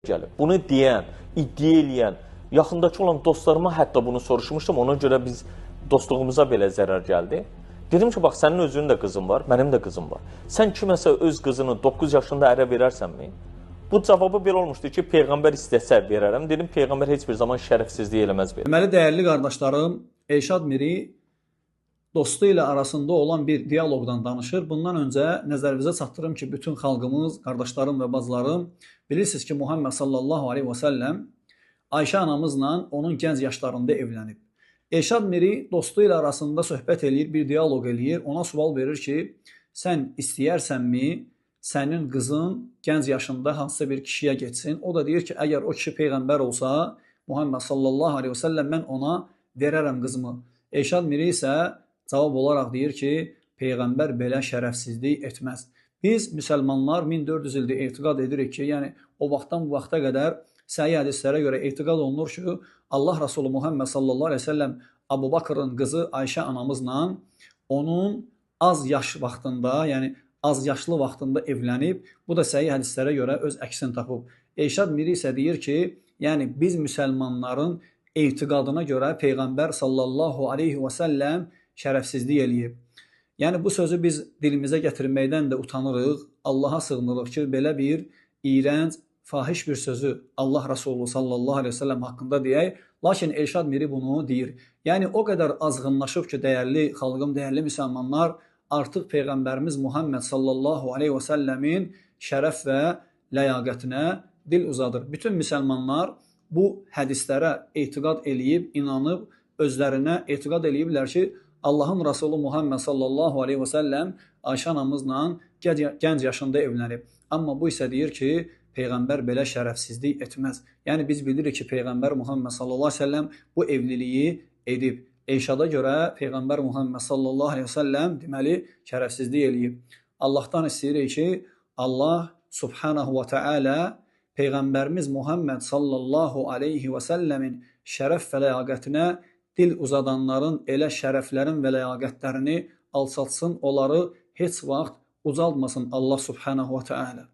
gəlib. Bunu deyən, iddia eləyən, yaxındakı olan dostlarıma hətta bunu soruşmuşdum. Ona görə biz dostluğumuza belə zərər gəldi. Dedim ki, bax, sənin özünün də qızın var, mənim də qızım var. Sən kiməsə öz qızını 9 yaşında ərə verərsənmi? Bu cavabı belə olmuşdu ki, Peyğəmbər istəsə verərəm. Dedim, Peyğəmbər heç bir zaman şərəfsizlik eləməz verər. Deməli, dəyərli qardaşlarım, Elşad Miri dostu ilə arasında olan bir diyaloqdan danışır. Bundan öncə nəzərinizə çatdırım ki, bütün xalqımız, qardaşlarım və bacılarım, bilirsiniz ki, Muhammed sallallahu aleyhi və səlləm Ayşə anamızla onun gənc yaşlarında evlənib. Elşad Miri dostu ilə arasında söhbət eləyir, bir diyaloq eləyir. Ona sual verir ki, sən istəyərsənmi sənin qızın gənc yaşında hansısa bir kişiyə getsin? O da deyir ki, əgər o kişi Peyğəmbər olsa, Muhammed sallallahu aleyhi və səlləm, mən ona verərəm qızımı. Elşad Miri isə cavab olaraq deyir ki, Peyğəmbər belə şərəfsizlik etməz. Biz müsəlmanlar 1400 ildir etiqad edirik ki, yəni o vaxtdan bu vaxta qədər səhih hədislərə görə etiqad olunur ki, Allah Rasulü Muhammed sallallahu aleyhi ve sellem Abu Bakrın qızı Ayşə anamızla onun az yaş vaxtında, yəni az yaşlı vaxtında evlənib. Bu da səhih hədislərə görə öz əksini tapıb. Elşad Miri isə deyir ki, yəni biz müsəlmanların etiqadına görə Peyğəmbər sallallahu aleyhi və səlləm şərəfsizlik eləyib. Yəni bu sözü biz dilimizə gətirməkdən də utanırıq. Allaha sığınırıq ki, belə bir iyrənc, fahiş bir sözü Allah Rasulü sallallahu aleyhi ve sellem haqqında deyək. Lakin Elşad Miri bunu deyir. Yəni o qədər azğınlaşıb ki, dəyərli xalqım, dəyərli müsəlmanlar, artıq Peyğəmbərimiz Muhammed sallallahu aleyhi və səlləmin şərəf və ləyaqətinə dil uzadır. Bütün müsəlmanlar bu hədislərə etiqad eləyib, inanıb, özlərinə etiqad eləyiblər ki, Allahın Rasulü Muhammed sallallahu aleyhi və səlləm Ayşə anamızla gənc yaşında evlənib. Amma bu isə deyir ki, Peyğəmbər belə şərəfsizlik etməz. Yəni biz bilirik ki, Peyğəmbər Muhammed sallallahu aleyhi və səlləm bu evliliyi edib. Elşada görə Peyğəmbər Muhammed sallallahu aleyhi və səlləm deməli şərəfsizlik eləyib. Allahdan istəyirik ki, Allah subhanahu və teala Peyğəmbərimiz Muhammed sallallahu aleyhi və səlləmin şərəf və ləyaqətinə dil uzadanların elə şərəflərin və ləyaqətlərini alçatsın, onları heç vaxt ucaltmasın Allah subhanahu və teala.